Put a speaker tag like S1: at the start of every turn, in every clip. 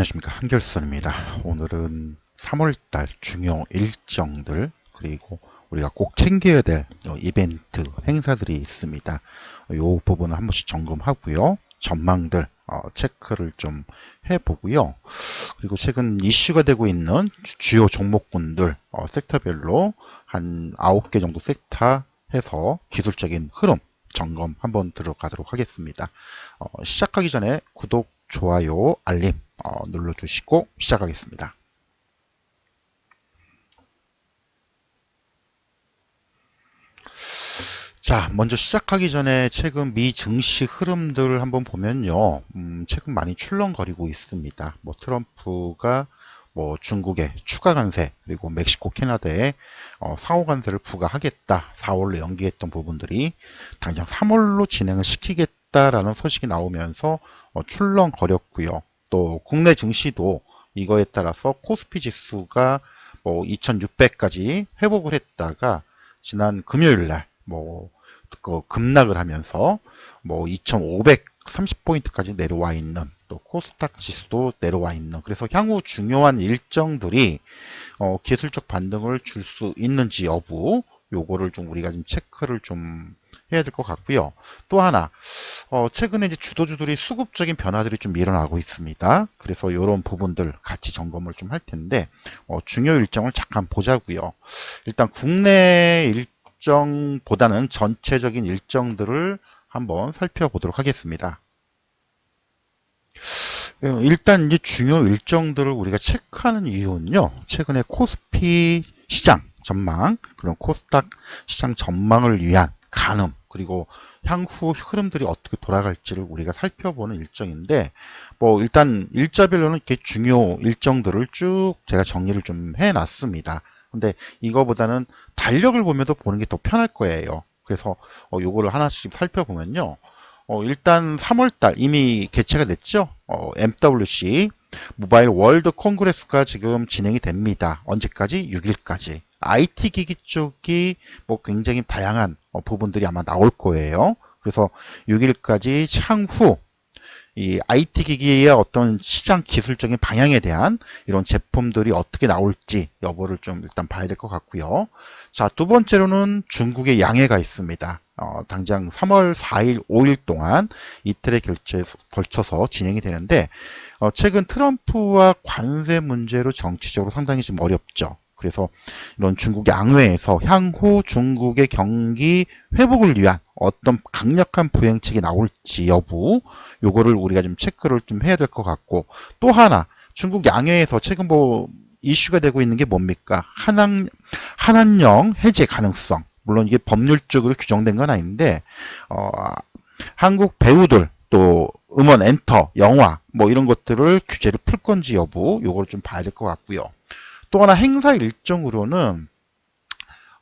S1: 안녕하십니까, 한결선입니다. 오늘은 3월달 중요 일정들 그리고 우리가 꼭 챙겨야 될 이벤트 행사들이 있습니다. 이 부분을 한 번씩 점검하고요. 전망들 체크를 좀 해보고요. 그리고 최근 이슈가 되고 있는 주요 종목군들 섹터별로 한 9개 정도 섹터 해서 기술적인 흐름 점검 한번 들어가도록 하겠습니다. 시작하기 전에 구독, 좋아요, 알림 눌러주시고 시작하겠습니다. 자, 먼저 시작하기 전에 최근 미 증시 흐름들을 한번 보면요. 최근 많이 출렁거리고 있습니다. 트럼프가 중국의 추가 관세 그리고 멕시코, 캐나다에 상호 관세를 부과하겠다. 4월로 연기했던 부분들이 당장 3월로 진행을 시키겠다라는 소식이 나오면서 출렁거렸고요. 또 국내 증시도 이거에 따라서 코스피 지수가 2600까지 회복을 했다가 지난 금요일 날 급락을 하면서 2530포인트까지 내려와 있는, 또 코스닥 지수도 내려와 있는, 그래서 향후 중요한 일정들이 기술적 반등을 줄 수 있는지 여부, 요거를 좀 우리가 좀 체크를 좀 해야 될 것 같고요. 또 하나, 최근에 이제 주도주들이 수급적인 변화들이 좀 일어나고 있습니다. 그래서 이런 부분들 같이 점검을 좀 할 텐데, 중요 일정을 잠깐 보자고요. 일단 국내 일정보다는 전체적인 일정들을 한번 살펴보도록 하겠습니다. 일단 이제 중요 일정들을 우리가 체크하는 이유는요. 최근에 코스피 시장 전망, 그리고 코스닥 시장 전망을 위한 가늠, 그리고 향후 흐름들이 어떻게 돌아갈지를 우리가 살펴보는 일정인데, 일단 일자별로는 이렇게 중요 일정들을 쭉 제가 정리를 좀 해놨습니다. 근데 이거보다는 달력을 보면서 보는 게 더 편할 거예요. 그래서 요거를 하나씩 살펴보면요. 일단 3월달 이미 개최가 됐죠. MWC 모바일 월드 콩그레스가 지금 진행이 됩니다. 언제까지? 6일까지. IT 기기 쪽이 굉장히 다양한 부분들이 아마 나올 거예요. 그래서 6일까지 향후 이 IT 기기의 어떤 시장 기술적인 방향에 대한 이런 제품들이 어떻게 나올지 여부를 좀 일단 봐야 될 것 같고요. 자, 두 번째로는 중국의 양해가 있습니다. 당장 3월 4일, 5일 동안 이틀에 걸쳐서 진행이 되는데, 최근 트럼프와 관세 문제로 정치적으로 상당히 좀 어렵죠. 그래서 이런 중국 양회에서 향후 중국의 경기 회복을 위한 어떤 강력한 부행책이 나올지 여부, 요거를 우리가 좀 체크를 좀 해야 될 것 같고, 또 하나 중국 양회에서 최근 이슈가 되고 있는 게 뭡니까? 한한령 해제 가능성. 물론 이게 법률적으로 규정된 건 아닌데, 한국 배우들 또 음원, 엔터, 영화 이런 것들을 규제를 풀 건지 여부, 요걸 좀 봐야 될 것 같고요. 또 하나 행사 일정으로는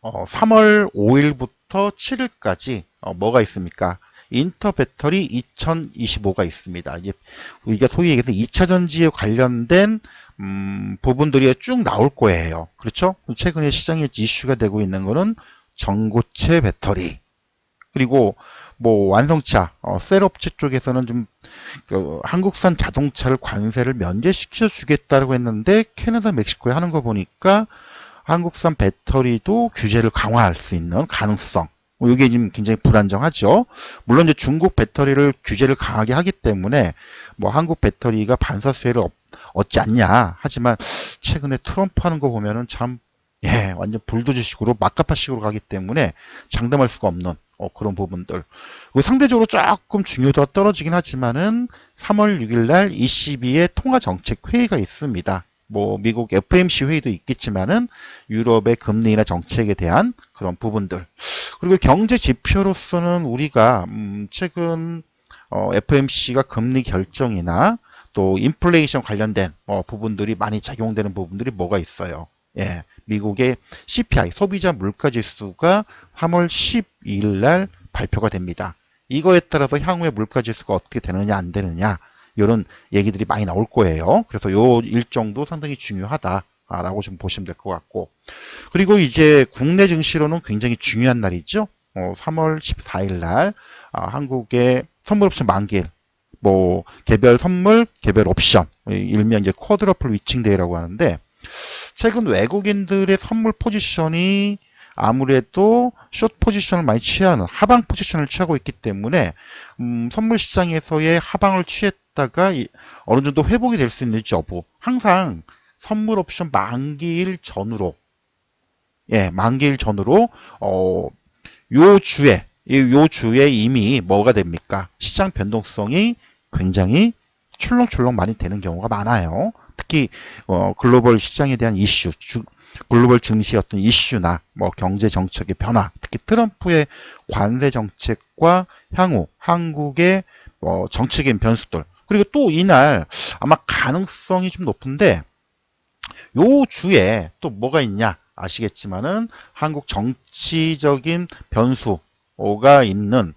S1: 3월 5일부터 7일까지 뭐가 있습니까? 인터 배터리 2025가 있습니다. 이게 우리가 소위 얘기해서 2차 전지에 관련된 부분들이 쭉 나올 거예요. 그렇죠? 최근에 시장에 이슈가 되고 있는 거는 전고체 배터리, 그리고 완성차, 셀업체 쪽에서는 좀 한국산 자동차를 관세를 면제시켜 주겠다고 했는데, 캐나다, 멕시코에 하는 거 보니까 한국산 배터리도 규제를 강화할 수 있는 가능성, 이게 지금 굉장히 불안정하죠. 물론 이제 중국 배터리를 규제를 강하게 하기 때문에 한국 배터리가 반사수혜를 얻지 않냐. 하지만 최근에 트럼프 하는 거 보면은 참 완전 불도저식으로 막가파식으로 가기 때문에 장담할 수가 없는 그런 부분들. 상대적으로 조금 중요도가 떨어지긴 하지만은 3월 6일 날 ECB의 통화정책회의가 있습니다. 미국 FMC 회의도 있겠지만은 유럽의 금리나 정책에 대한 그런 부분들. 그리고 경제 지표로서는 우리가 최근 FMC가 금리 결정이나 또 인플레이션 관련된 부분들이 많이 작용되는 부분들이 뭐가 있어요. 예, 미국의 CPI, 소비자 물가지수가 3월 12일 날 발표가 됩니다. 이거에 따라서 향후에 물가지수가 어떻게 되느냐 안 되느냐, 이런 얘기들이 많이 나올 거예요. 그래서 요 일정도 상당히 중요하다라고 좀 보시면 될 것 같고, 그리고 이제 국내 증시로는 굉장히 중요한 날이죠. 3월 14일 날 한국의 선물옵션 만기일 뭐 개별 선물, 개별 옵션, 일명 이제 쿼드러플 위칭데이라고 하는데 최근 외국인들의 선물 포지션이 아무래도 숏 포지션을 많이 취하는 하방 포지션을 취하고 있기 때문에 선물 시장에서의 하방을 취했다가 어느 정도 회복이 될 수 있는지 여부 항상 선물 옵션 만기일 전후로 만기일 전후로 요 주에 이미 뭐가 됩니까? 시장 변동성이 굉장히 출렁출렁 많이 되는 경우가 많아요. 특히 글로벌 시장에 대한 이슈, 글로벌 증시의 어떤 이슈나 뭐 경제 정책의 변화, 특히 트럼프의 관세 정책과 향후 한국의 정치적인 변수들, 그리고 또 이날 아마 가능성이 좀 높은데 요 주에 또 뭐가 있냐 아시겠지만은 한국 정치적인 변수가 있는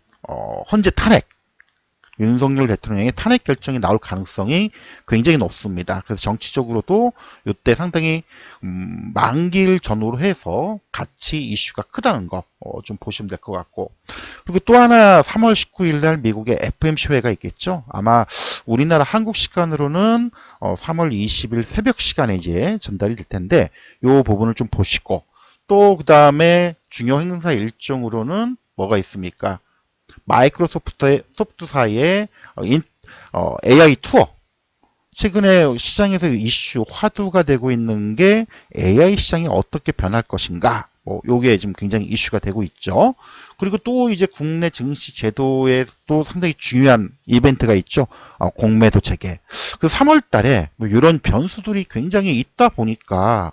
S1: 헌재 탄핵, 윤석열 대통령의 탄핵 결정이 나올 가능성이 굉장히 높습니다. 그래서 정치적으로도 이때 상당히 만기일 전후로 해서 같이 이슈가 크다는 거 좀 보시면 될 것 같고, 그리고 또 하나 3월 19일 날 미국의 FMC 회가 있겠죠. 아마 우리나라 한국 시간으로는 3월 20일 새벽 시간에 이제 전달이 될 텐데 이 부분을 좀 보시고, 또 그 다음에 중요 행사 일정으로는 뭐가 있습니까? 마이크로소프트사의 AI 투어, 최근에 시장에서 이슈 화두가 되고 있는 게 AI 시장이 어떻게 변할 것인가, 요게 지금 굉장히 이슈가 되고 있죠. 그리고 또 이제 국내 증시 제도에 또 상당히 중요한 이벤트가 있죠. 공매도 체계. 그 3월 달에 이런 변수들이 굉장히 있다 보니까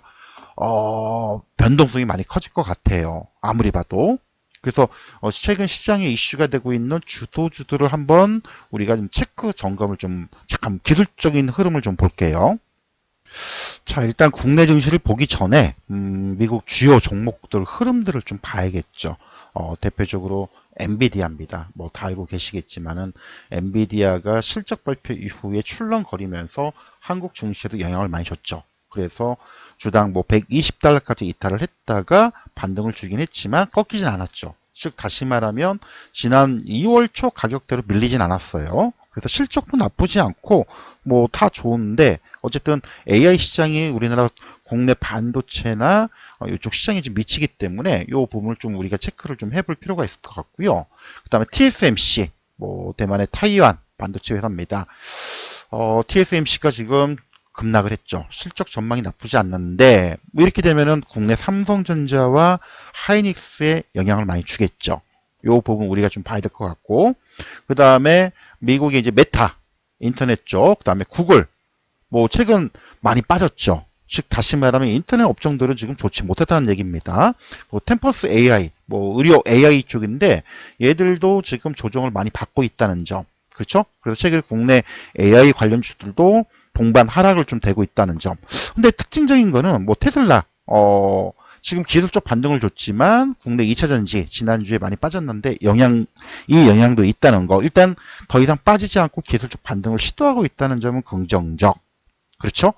S1: 변동성이 많이 커질 것 같아요. 아무리 봐도. 그래서 최근 시장에 이슈가 되고 있는 주도주들을 한번 우리가 좀 체크 점검을 좀 잠깐 기술적인 흐름을 좀 볼게요. 자, 일단 국내 증시를 보기 전에 미국 주요 종목들 흐름들을 좀 봐야겠죠. 대표적으로 엔비디아입니다. 뭐 다 알고 계시겠지만은 엔비디아가 실적 발표 이후에 출렁거리면서 한국 증시에도 영향을 많이 줬죠. 그래서 주당 뭐 120달러까지 이탈을 했다가 반등을 주긴 했지만 꺾이진 않았죠. 즉 다시 말하면 지난 2월 초 가격대로 밀리진 않았어요. 그래서 실적도 나쁘지 않고 뭐 다 좋은데 어쨌든 AI 시장이 우리나라 국내 반도체나 이쪽 시장에 좀 미치기 때문에 이 부분을 좀 우리가 체크를 좀 해볼 필요가 있을 것 같고요. 그 다음에 TSMC, 뭐 대만의 타이완 반도체 회사입니다. TSMC가 지금 급락을 했죠. 실적 전망이 나쁘지 않는데 뭐 이렇게 되면은 국내 삼성전자와 하이닉스에 영향을 많이 주겠죠. 이 부분 우리가 좀 봐야 될 것 같고, 그 다음에 미국의 이제 메타 인터넷 쪽, 그 다음에 구글, 뭐 최근 많이 빠졌죠. 즉 다시 말하면 인터넷 업종들은 지금 좋지 못했다는 얘기입니다. 템퍼스 AI, 뭐 의료 AI 쪽인데 얘들도 지금 조정을 많이 받고 있다는 점. 그렇죠? 그래서 최근 국내 AI 관련 주들도 동반 하락을 좀 되고 있다는 점. 근데 특징적인 거는 뭐 테슬라 지금 기술적 반등을 줬지만 국내 2차 전지 지난주에 많이 빠졌는데 이 영향도 있다는 거. 일단 더 이상 빠지지 않고 기술적 반등을 시도하고 있다는 점은 긍정적. 그렇죠?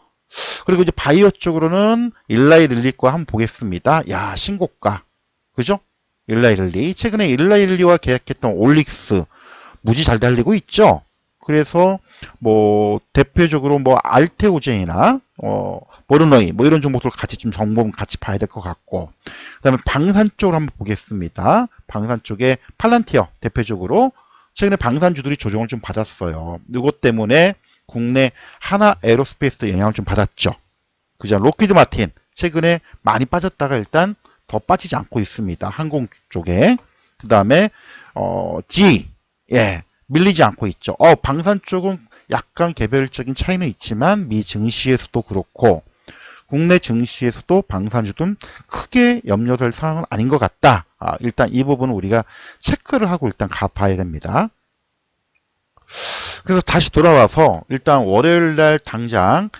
S1: 그리고 이제 바이오 쪽으로는 일라이 릴리 거 한번 보겠습니다. 야, 신고가. 그죠? 일라이 릴리. 최근에 일라이 릴리와 계약했던 올릭스 무지 잘 달리고 있죠? 그래서 뭐 대표적으로 뭐 알테오젠이나 모르너이 뭐 이런 종목들 같이 좀 정보는 같이 봐야 될 것 같고, 그다음에 방산 쪽으로 한번 보겠습니다. 방산 쪽에 팔란티어 대표적으로 최근에 방산주들이 조정을 좀 받았어요. 이것 때문에 국내 하나 에어로스페이스도 영향을 좀 받았죠. 그죠? 로키드 마틴 최근에 많이 빠졌다가 일단 더 빠지지 않고 있습니다. 항공 쪽에. 그다음에 G 밀리지 않고 있죠. 방산 쪽은 약간 개별적인 차이는 있지만 미 증시에서도 그렇고 국내 증시에서도 방산주는 크게 염려될 상황은 아닌 것 같다. 일단 이 부분은 우리가 체크를 하고 일단 가봐야 됩니다. 그래서 다시 돌아와서 일단 월요일 날 당장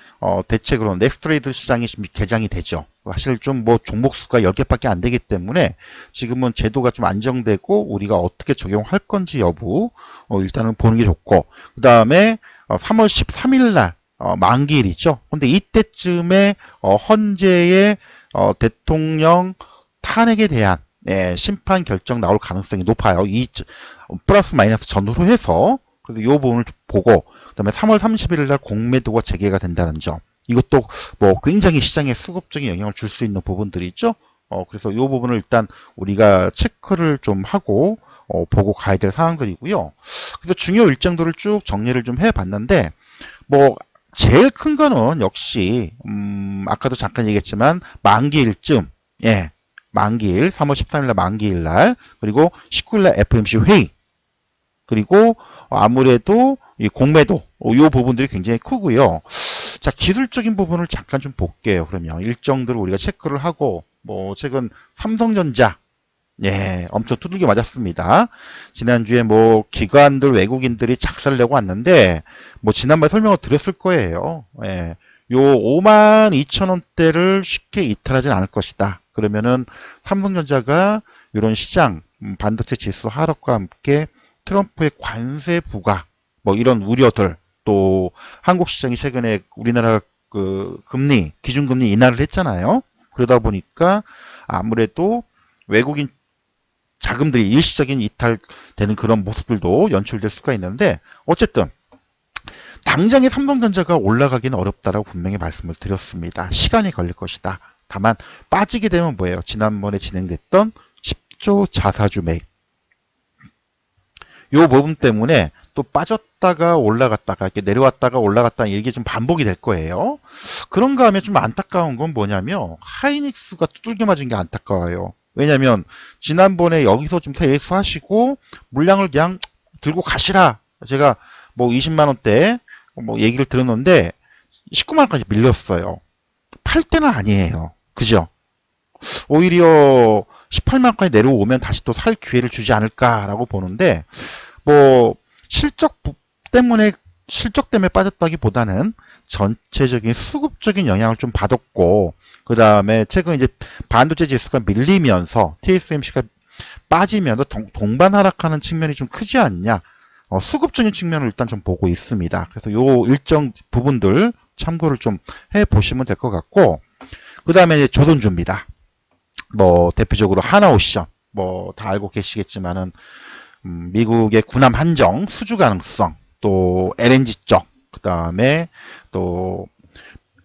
S1: 대책으로 넥스트레이드 시장이 개장이 되죠. 사실 좀 뭐 종목 수가 10개밖에 안 되기 때문에 지금은 제도가 좀 안정되고 우리가 어떻게 적용할 건지 여부 일단은 보는 게 좋고, 그 다음에 3월 13일 날 만기일이죠. 근데 이때쯤에 헌재의 대통령 탄핵에 대한 심판 결정 나올 가능성이 높아요. 이 플러스 마이너스 전후로 해서. 그래서 이 부분을 보고 그다음에 3월 31일 날 공매도가 재개가 된다는 점. 이것도 뭐 굉장히 시장에 수급적인 영향을 줄 수 있는 부분들이 있죠. 그래서 이 부분을 일단 우리가 체크를 좀 하고 보고 가야 될 사항들이고요. 그래서 중요 일정들을 쭉 정리를 좀 해봤는데 뭐 제일 큰 거는 역시 아까도 잠깐 얘기했지만 만기일쯤 예 만기일 3월 13일 날 만기일 날 그리고 19일 날 FOMC 회의 그리고 아무래도 이 공매도 이 부분들이 굉장히 크고요. 자, 기술적인 부분을 잠깐 좀 볼게요. 그러면 일정들을 우리가 체크를 하고 뭐 최근 삼성전자 예, 엄청 두들겨 맞았습니다. 지난주에 뭐 기관들 외국인들이 작살내고 왔는데 뭐 지난번에 설명을 드렸을 거예요. 예. 요 52,000원대를 쉽게 이탈하진 않을 것이다. 그러면은 삼성전자가 이런 시장 반도체 지수 하락과 함께 트럼프의 관세 부과 뭐 이런 우려들 또 한국 시장이 최근에 우리나라 그 금리 기준금리 인하를 했잖아요. 그러다 보니까 아무래도 외국인 자금들이 일시적인 이탈되는 그런 모습들도 연출될 수가 있는데 어쨌든 당장에 삼성전자가 올라가기는 어렵다라고 분명히 말씀을 드렸습니다. 시간이 걸릴 것이다. 다만 빠지게 되면 뭐예요? 지난번에 진행됐던 10조 자사주 매입 요 부분 때문에 또 빠졌다가 올라갔다가 이렇게 내려왔다가 올라갔다가 이게 좀 반복이 될 거예요. 그런가 하면 좀 안타까운 건 뭐냐면 하이닉스가 두들겨 맞은 게 안타까워요. 왜냐면 지난번에 여기서 좀 대수하시고 물량을 그냥 들고 가시라. 제가 뭐 20만 원대 뭐 얘기를 들었는데 19만 원까지 밀렸어요. 팔 때는 아니에요. 그죠? 오히려 18만 원까지 내려오면 다시 또 살 기회를 주지 않을까라고 보는데 뭐 실적 때문에 빠졌다기보다는 전체적인 수급적인 영향을 좀 받았고 그 다음에 최근 이제 반도체 지수가 밀리면서 TSMC가 빠지면서 동반 하락하는 측면이 좀 크지 않냐 수급적인 측면을 일단 좀 보고 있습니다. 그래서 요 일정 부분들 참고를 좀 해보시면 될 것 같고 그 다음에 이제 조선주입니다. 뭐 대표적으로 하나오션 뭐 다 알고 계시겠지만은 미국의 군함 한정 수주 가능성 또 LNG 쪽 그 다음에 또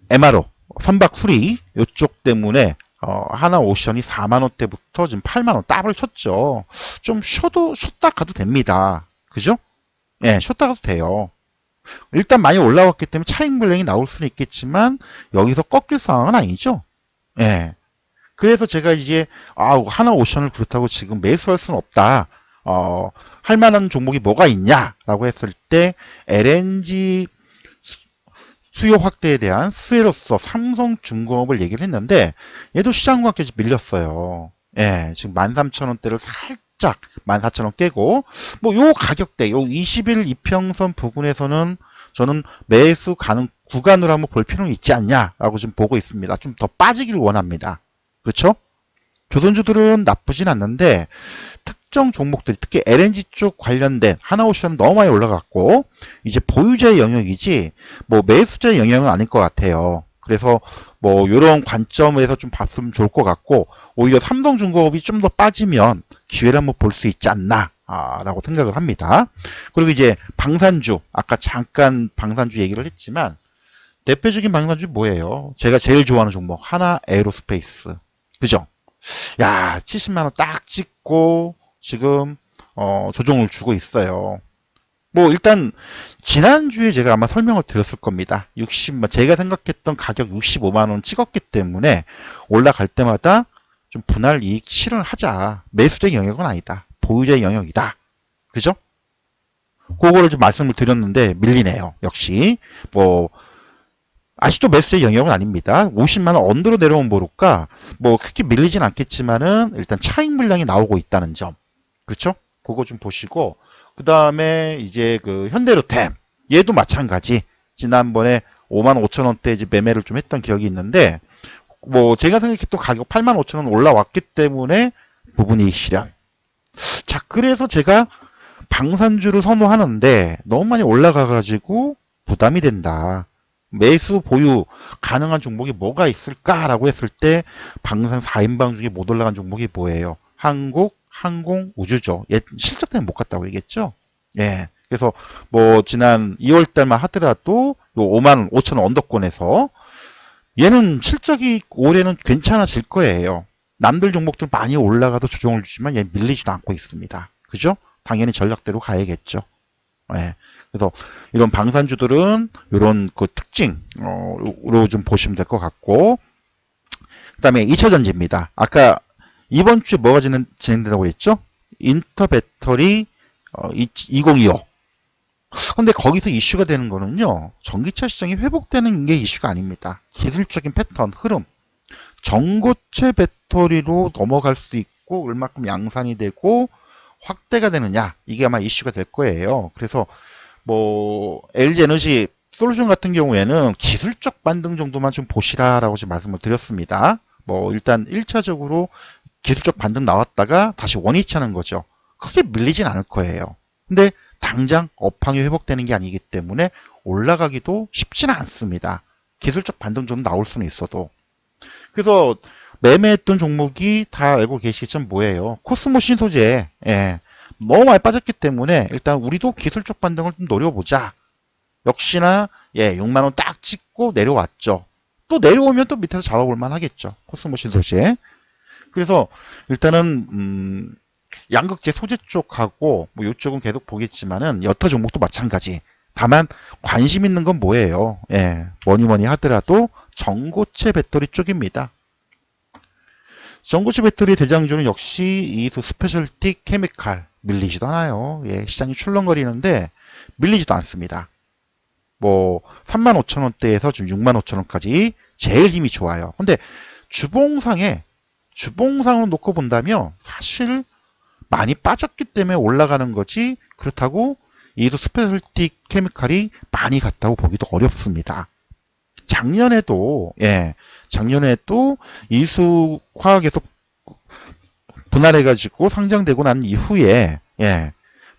S1: MRO 선박 수리 이쪽 때문에 하나오션이 4만 원대부터 지금 8만 원 더블 쳤죠. 좀 쉬었다 가도 됩니다. 그죠? 예, 쉬었다 가도 돼요. 일단 많이 올라왔기 때문에 차익 물량이 나올 수는 있겠지만 여기서 꺾일 상황은 아니죠. 예. 그래서 제가 이제 하나오션을 그렇다고 지금 매수할 수는 없다. 할 만한 종목이 뭐가 있냐라고 했을 때 LNG 수요 확대에 대한 수혜로서 삼성중공업을 얘기를 했는데 얘도 시장과 함께 밀렸어요. 예, 지금 13,000원대를 살짝 14,000원 깨고 뭐 요 가격대 요 20일 이평선 부근에서는 저는 매수 가능 구간으로 한번 볼 필요는 있지 않냐라고 좀 보고 있습니다. 좀 더 빠지기를 원합니다. 그렇죠? 조선주들은 나쁘진 않는데 특정 종목들이 특히 LNG 쪽 관련된 하나오션은 너무 많이 올라갔고 이제 보유자의 영역이지 뭐 매수자의 영역은 아닐 것 같아요. 그래서 뭐 이런 관점에서 좀 봤으면 좋을 것 같고 오히려 삼성중공업이 좀 더 빠지면 기회를 한번 볼 수 있지 않나 라고 생각을 합니다. 그리고 이제 방산주 아까 잠깐 방산주 얘기를 했지만 대표적인 방산주 뭐예요? 제가 제일 좋아하는 종목 하나 에어로스페이스 그죠? 야 70만원 딱 찍고 지금 조정을 주고 있어요. 뭐 일단 지난주에 제가 아마 설명을 드렸을 겁니다. 제가 생각했던 가격 65만원 찍었기 때문에 올라갈 때마다 좀 분할 이익 실현을 하자. 매수자의 영역은 아니다. 보유자의 영역이다. 그죠? 그거를 좀 말씀을 드렸는데 밀리네요. 역시 뭐 아직도 매수의 영역은 아닙니다. 50만원 언더로 내려온 모를까 뭐 크게 밀리진 않겠지만은 일단 차익 물량이 나오고 있다는 점. 그렇죠? 그거 좀 보시고 그 다음에 이제 그 현대로템 얘도 마찬가지. 지난번에 55,000원대 이제 매매를 좀 했던 기억이 있는데 뭐 제가 생각했던 가격 85,000원 올라왔기 때문에 부분이익 실현. 자, 그래서 제가 방산주를 선호하는데 너무 많이 올라가가지고 부담이 된다. 매수 보유 가능한 종목이 뭐가 있을까라고 했을 때 방산 4인방 중에 못 올라간 종목이 뭐예요? 한국, 항공, 우주죠. 실적 때문에 못 갔다고 얘기했죠. 예, 그래서 뭐 지난 2월 달만 하더라도 요 5만 5천 원 언더권에서 얘는 실적이 올해는 괜찮아질 거예요. 남들 종목들 많이 올라가도 조정을 주지만 얘 밀리지도 않고 있습니다. 그죠? 당연히 전략대로 가야겠죠. 예. 그래서 이런 방산주들은 이런 그 특징으로 좀 보시면 될 것 같고, 그 다음에 2차 전지입니다. 아까 이번 주에 뭐가 진행된다고 그랬죠? 인터 배터리 2025. 근데 거기서 이슈가 되는 거는요, 전기차 시장이 회복되는 게 이슈가 아닙니다. 기술적인 패턴, 흐름. 전고체 배터리로 넘어갈 수 있고, 얼마큼 양산이 되고, 확대가 되느냐, 이게 아마 이슈가 될 거예요. 그래서 뭐 LG 에너지 솔루션 같은 경우에는 기술적 반등 정도만 좀 보시라라고 지금 말씀을 드렸습니다. 뭐 일단 1차적으로 기술적 반등 나왔다가 다시 원위치 하는 거죠. 크게 밀리진 않을 거예요. 근데 당장 업황이 회복되는 게 아니기 때문에 올라가기도 쉽지는 않습니다. 기술적 반등 정도 나올 수는 있어도. 그래서 매매했던 종목이 다 알고 계시겠지만 뭐예요? 코스모 신소재. 예. 너무 많이 빠졌기 때문에 일단 우리도 기술적 반등을 좀 노려보자. 역시나 6만 원 딱 찍고 내려왔죠. 또 내려오면 또 밑에서 잡아볼 만 하겠죠. 코스모 신소재. 그래서 일단은 양극재 소재 쪽하고 뭐 이쪽은 계속 보겠지만은 여타 종목도 마찬가지. 다만 관심 있는 건 뭐예요? 뭐니 하더라도 전고체 배터리 쪽입니다. 전고체 배터리 대장주는 역시 이수 스페셜티 케미칼 밀리지도 않아요. 시장이 출렁거리는데 밀리지도 않습니다. 뭐 35,000원대에서 지금 65,000원까지 제일 힘이 좋아요. 근데 주봉상으로 놓고 본다면 사실 많이 빠졌기 때문에 올라가는 거지 그렇다고 이수 스페셜티 케미칼이 많이 갔다고 보기도 어렵습니다. 작년에도 이수 화학에서 분할해가지고 상장되고 난 이후에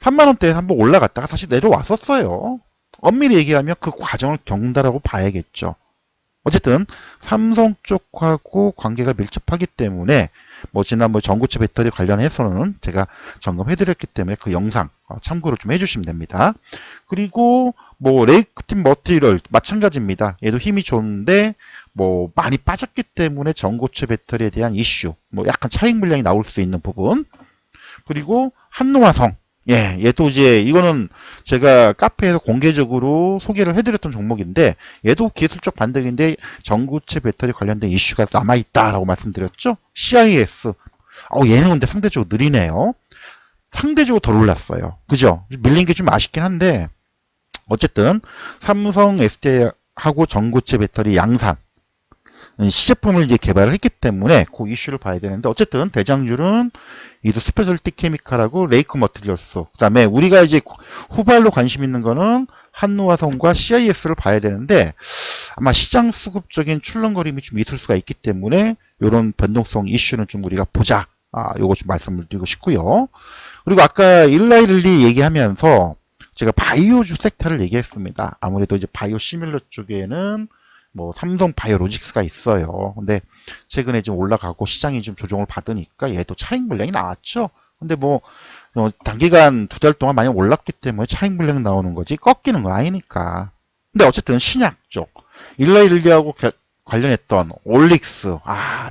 S1: 3만 원대에 한번 올라갔다가 다시 내려왔었어요. 엄밀히 얘기하면 그 과정을 겪는다라고 봐야겠죠. 어쨌든 삼성 쪽하고 관계가 밀접하기 때문에 뭐 지난번 전고체 배터리 관련해서는 제가 점검해드렸기 때문에 그 영상 참고로 좀 해주시면 됩니다. 그리고 뭐 레이크팀 머티리얼 마찬가지입니다. 얘도 힘이 좋은데 뭐 많이 빠졌기 때문에 전고체 배터리에 대한 이슈, 뭐 약간 차익 물량이 나올 수 있는 부분. 그리고 한노화성. 얘도 이제 이거는 제가 카페에서 공개적으로 소개를 해드렸던 종목인데 얘도 기술적 반등인데 전고체 배터리 관련된 이슈가 남아있다라고 말씀드렸죠. CIS. 얘는 근데 상대적으로 느리네요. 상대적으로 덜 올랐어요. 그죠? 밀린 게 좀 아쉽긴 한데 어쨌든 삼성 SDI하고 전고체 배터리 양산 시제품을 이제 개발을 했기 때문에 그 이슈를 봐야 되는데 어쨌든 대장주는 이도 스페셜티 케미칼하고 레이크 머티리얼스 그 다음에 우리가 이제 후발로 관심 있는 거는 한노화성과 CIS를 봐야 되는데 아마 시장 수급적인 출렁거림이 좀 있을 수가 있기 때문에 이런 변동성 이슈는 좀 우리가 보자. 요거 좀 말씀을 드리고 싶고요. 그리고 아까 일라일리 얘기하면서 제가 바이오주 섹터를 얘기했습니다. 아무래도 이제 바이오 시밀러 쪽에는 뭐 삼성 바이오로직스가 있어요. 근데 최근에 좀 올라가고 시장이 좀 조정을 받으니까 얘도 차익 물량이 나왔죠. 근데 뭐 단기간 2달 동안 많이 올랐기 때문에 차익 물량이 나오는 거지 꺾이는 건 아니니까. 근데 어쨌든 신약 쪽 일라일리하고 관련했던 올릭스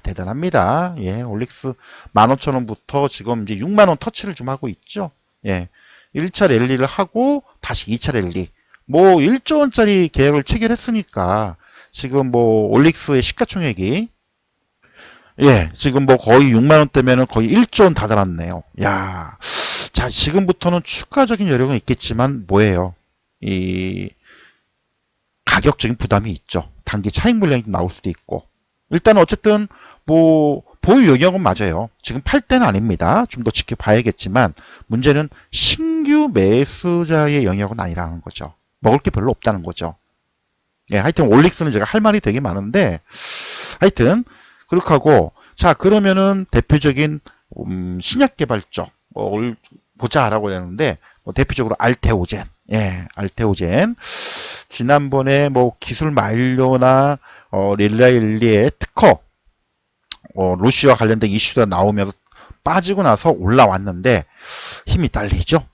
S1: 대단합니다. 올릭스 15,000원부터 지금 이제 6만원 터치를 좀 하고 있죠. 1차 랠리를 하고 다시 2차 랠리. 뭐 1조 원짜리 계약을 체결했으니까 지금 뭐 올릭스의 시가총액이 지금 뭐 거의 6만 원대면은 거의 1조 원 다 달았네요. 자, 지금부터는 추가적인 여력은 있겠지만 뭐예요? 이 가격적인 부담이 있죠. 단기 차익 물량이 나올 수도 있고. 일단 어쨌든 뭐 보유 영역은 맞아요. 지금 팔 때는 아닙니다. 좀 더 지켜봐야겠지만 문제는 신규 매수자의 영역은 아니라는 거죠. 먹을 게 별로 없다는 거죠. 하여튼 올릭스는 제가 할 말이 되게 많은데 하여튼 그렇게 하고 자 그러면은 대표적인 신약 개발 쪽 보자라고 했는데 뭐 대표적으로 알테오젠 알테오젠 지난번에 뭐 기술 만료나 릴라일리의 특허 로시와 관련된 이슈가 나오면서 빠지고 나서 올라왔는데 힘이 딸리죠.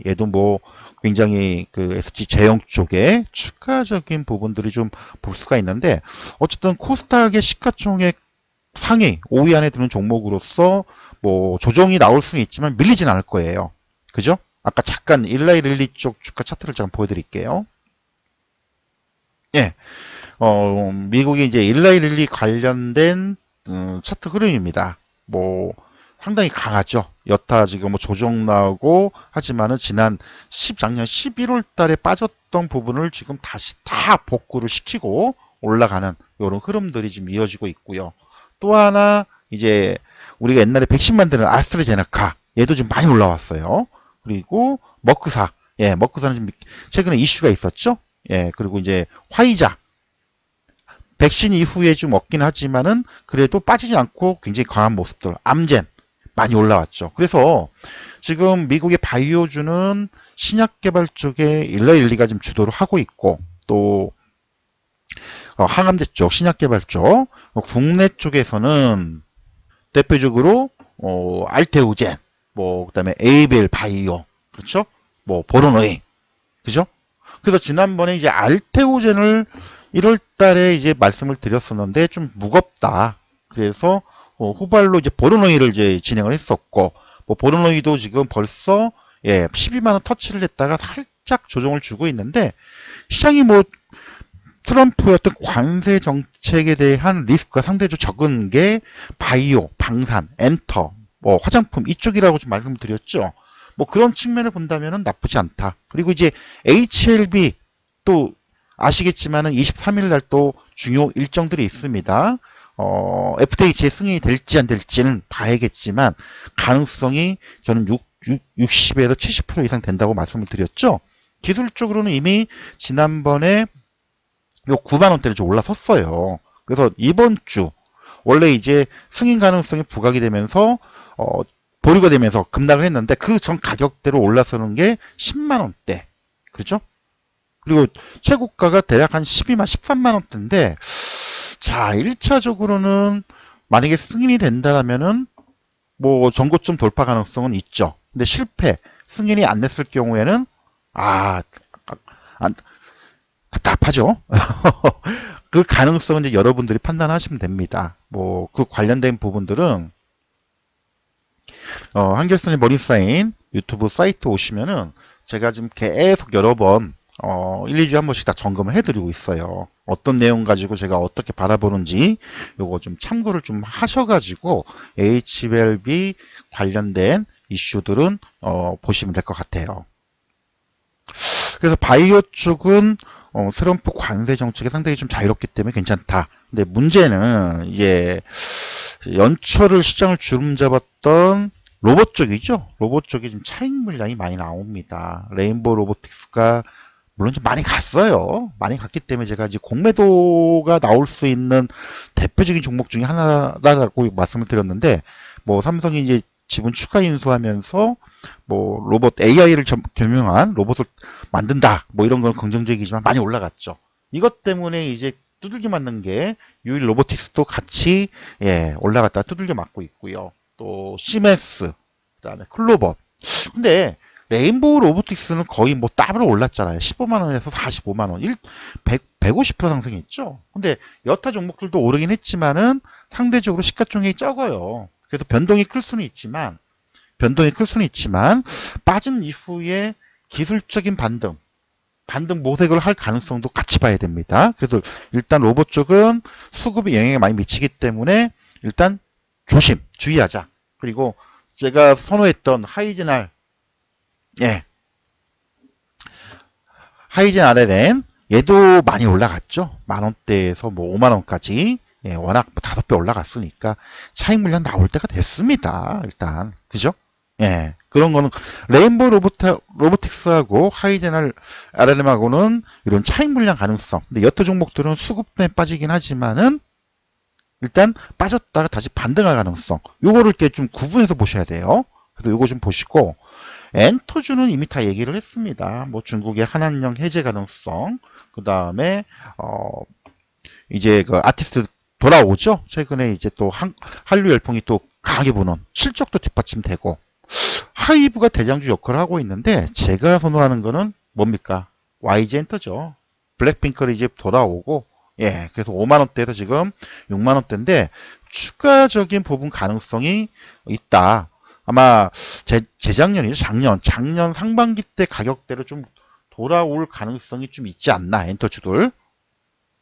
S1: 얘도 뭐 굉장히 그 SG 제형 쪽에 추가적인 부분들이 좀 볼 수가 있는데, 어쨌든 코스닥의 시가총액 상위 5위 안에 드는 종목으로서 뭐 조정이 나올 수는 있지만 밀리진 않을 거예요. 그죠? 아까 잠깐 일라이릴리 쪽 주가 차트를 잠깐 보여드릴게요. 예, 미국이 이제 일라이릴리 관련된 차트 흐름입니다. 뭐 상당히 강하죠. 여타 지금 뭐 조정 나오고 하지만은 작년 11월 달에 빠졌던 부분을 지금 다시 다 복구를 시키고 올라가는 이런 흐름들이 지금 이어지고 있고요. 또 하나 이제 우리가 옛날에 백신 만드는 아스트라제네카 얘도 지금 많이 올라왔어요. 그리고 머크사, 예, 머크사는 지금 최근에 이슈가 있었죠. 예, 그리고 이제 화이자 백신 이후에 좀 없긴 하지만은 그래도 빠지지 않고 굉장히 강한 모습들. 암젠 많이 올라왔죠. 그래서 지금 미국의 바이오주는 신약 개발 쪽에 일라일리가 지금 주도를 하고 있고, 또 항암제 쪽, 신약 개발 쪽, 국내 쪽에서는 대표적으로 알테오젠, 뭐 그다음에 에이벨 바이오, 그렇죠? 뭐 보로노이, 그죠? 그래서 지난번에 이제 알테오젠을 1월 달에 이제 말씀을 드렸었는데 좀 무겁다. 그래서 후발로 이제 보로노이를 이제 진행을 했었고, 뭐 보로노이도 지금 벌써 12만 원 터치를 했다가 살짝 조정을 주고 있는데, 시장이 뭐 트럼프의 어떤 관세 정책에 대한 리스크가 상대적으로 적은 게 바이오, 방산, 엔터, 뭐 화장품 이쪽이라고 좀 말씀을 드렸죠. 뭐 그런 측면을 본다면 나쁘지 않다. 그리고 이제 HLB 또 아시겠지만은 23일 날 또 중요 일정들이 있습니다. FDA의 승인이 될지 안 될지는 봐야겠지만 가능성이 저는 60에서 70% 이상 된다고 말씀을 드렸죠. 기술적으로는 이미 지난번에 요 9만 원대를 좀 올라섰어요. 그래서 이번 주 원래 이제 승인 가능성이 부각이 되면서 보류가 되면서 급락을 했는데 그 전 가격대로 올라서는 게 10만 원대. 그렇죠? 그리고 최고가가 대략 한 12만, 13만 원대인데, 자, 1차적으로는 만약에 승인이 된다면은 뭐 전고점 돌파 가능성은 있죠. 근데 승인이 안 됐을 경우에는 답답하죠. 그 가능성은 이제 여러분들이 판단하시면 됩니다. 뭐 그 관련된 부분들은 한결선의 머니사인 유튜브 사이트 오시면은 제가 지금 계속 여러 번 1, 2주에 한 번씩 다 점검을 해드리고 있어요. 어떤 내용 가지고 제가 어떻게 바라보는지 요거 좀 참고를 좀 하셔가지고 HLB 관련된 이슈들은 보시면 될 것 같아요. 그래서 바이오 쪽은 트럼프 관세 정책이 상당히 좀 자유롭기 때문에 괜찮다. 근데 문제는 이제 연초를 시장을 주름잡았던 로봇 쪽이죠. 로봇 쪽이 좀 차익 물량이 많이 나옵니다. 레인보우 로보틱스가 물론 좀 많이 갔어요. 많이 갔기 때문에 제가 이제 공매도가 나올 수 있는 대표적인 종목 중에 하나라고 말씀을 드렸는데, 뭐 삼성이 이제 지분 추가 인수하면서 뭐 로봇 AI를 겸용한 로봇을 만든다. 뭐 이런 건 긍정적이지만 많이 올라갔죠. 이것 때문에 이제 두들겨 맞는 게 유일 로보틱스도 같이 올라갔다가 두들겨 맞고 있고요. 또 시메스, 그다음에 클로버. 근데 레인보우 로보틱스는 거의 뭐 더블 올랐잖아요. 15만 원에서 45만 원, 150% 상승했죠. 근데 여타 종목들도 오르긴 했지만은 상대적으로 시가총액이 적어요. 그래서 변동이 클 수는 있지만 빠진 이후에 기술적인 반등 모색을 할 가능성도 같이 봐야 됩니다. 그래서 일단 로봇 쪽은 수급에 영향이 많이 미치기 때문에 일단 주의하자. 그리고 제가 선호했던 하이젠알, 하이젠 RLN 얘도 많이 올라갔죠. 만원대에서 뭐 5만원까지 워낙 5배 올라갔으니까 차익 물량 나올 때가 됐습니다. 일단 그죠? 그런 거는 레인보우 로보틱스하고 하이젠알 RLM하고는 이런 차익 물량 가능성. 근데 여타 종목들은 수급 때문에 빠지긴 하지만은 일단 빠졌다가 다시 반등할 가능성. 요거를 이렇게 좀 구분해서 보셔야 돼요. 그래서 요거 좀 보시고, 엔터주는 이미 다 얘기를 했습니다. 뭐 중국의 한한령 해제 가능성, 그 다음에 이제 그 아티스트 돌아오죠. 최근에 이제 또 한류 열풍이 또 강하게 부는 실적도 뒷받침되고, 하이브가 대장주 역할을 하고 있는데 제가 선호하는 거는 뭡니까? YG 엔터죠. 블랙핑크를 이제 돌아오고 예, 그래서 5만 원대에서 지금 6만 원대인데 추가적인 부분 가능성이 있다. 아마 재작년이죠. 작년 상반기 때 가격대로 좀 돌아올 가능성이 좀 있지 않나. 엔터주들.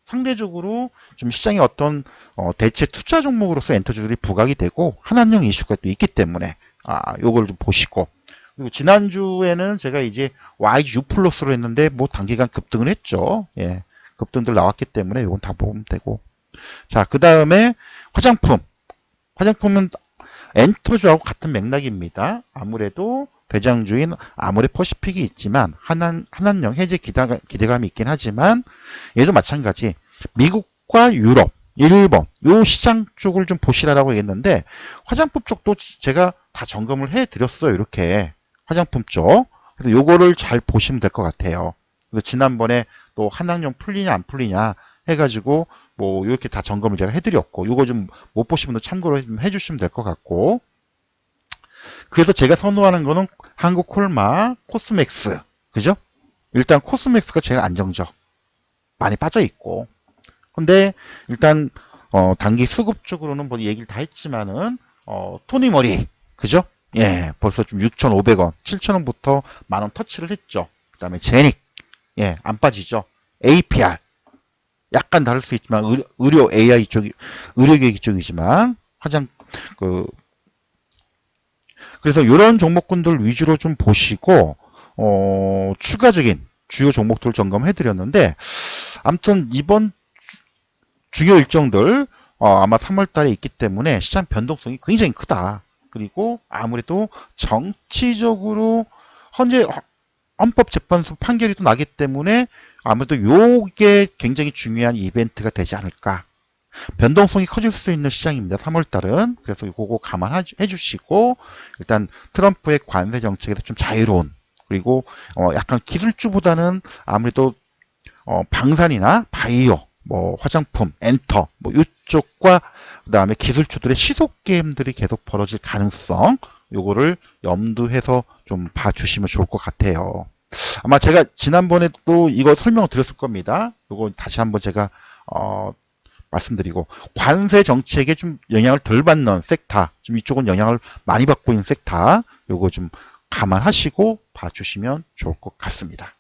S1: 상대적으로 좀 시장에 어떤 대체 투자 종목으로서 엔터주들이 부각이 되고 한한령 이슈가 또 있기 때문에 요걸 좀 보시고 그리고 지난주에는 제가 이제 YG 플러스로 했는데 뭐 단기간 급등을 했죠. 예. 급등들 나왔기 때문에 요건 다 보면 되고 자, 그 다음에 화장품은 엔터주하고 같은 맥락입니다. 아무래도 대장주인 아모레퍼시픽이 있지만 한한령 해제 기대감이 있긴 하지만 얘도 마찬가지 미국과 유럽, 일본 요 시장 쪽을 좀 보시라고 얘기했는데 화장품 쪽도 제가 다 점검을 해드렸어요. 이렇게 화장품 쪽. 그래서 요거를 잘 보시면 될 것 같아요. 그래서 지난번에 또 한학령 풀리냐 안 풀리냐 해가지고 뭐 이렇게 다 점검을 제가 해드렸고 요거 좀 못 보신 분들 참고로 좀 해주시면 될 것 같고 그래서 제가 선호하는 거는 한국콜마, 코스맥스 그죠? 일단 코스맥스가 제일 안정적 많이 빠져 있고 근데 일단 단기 수급 쪽으로는 뭐 얘기를 다 했지만은 토니머리 그죠? 예, 벌써 좀 6,500원, 7,000원부터 만원 터치를 했죠. 그 다음에 제닉 예, 안 빠지죠. APR 약간 다를 수 있지만 의료 AI 쪽이 의료계획 쪽이지만 그래서 이런 종목군들 위주로 좀 보시고 추가적인 주요 종목들 점검해 드렸는데 아무튼 이번 주요 일정들 아마 3월 달에 있기 때문에 시장 변동성이 굉장히 크다. 그리고 아무래도 정치적으로 현재 헌법재판소 판결이 또 나기 때문에 아무래도 요게 굉장히 중요한 이벤트가 되지 않을까. 변동성이 커질 수 있는 시장입니다. 3월달은. 그래서 이거 감안해 주시고 일단 트럼프의 관세 정책에서 좀 자유로운 그리고 약간 기술주보다는 아무래도 방산이나 바이오, 뭐 화장품, 엔터 뭐 이쪽과 그다음에 기술주들의 시속 게임들이 계속 벌어질 가능성 요거를 염두해서 좀 봐주시면 좋을 것 같아요. 아마 제가 지난번에도 이거 설명을 드렸을 겁니다. 요거 다시 한번 제가 말씀드리고 관세 정책에 좀 영향을 덜 받는 섹터, 좀 이쪽은 영향을 많이 받고 있는 섹터, 요거 좀 감안하시고 봐주시면 좋을 것 같습니다.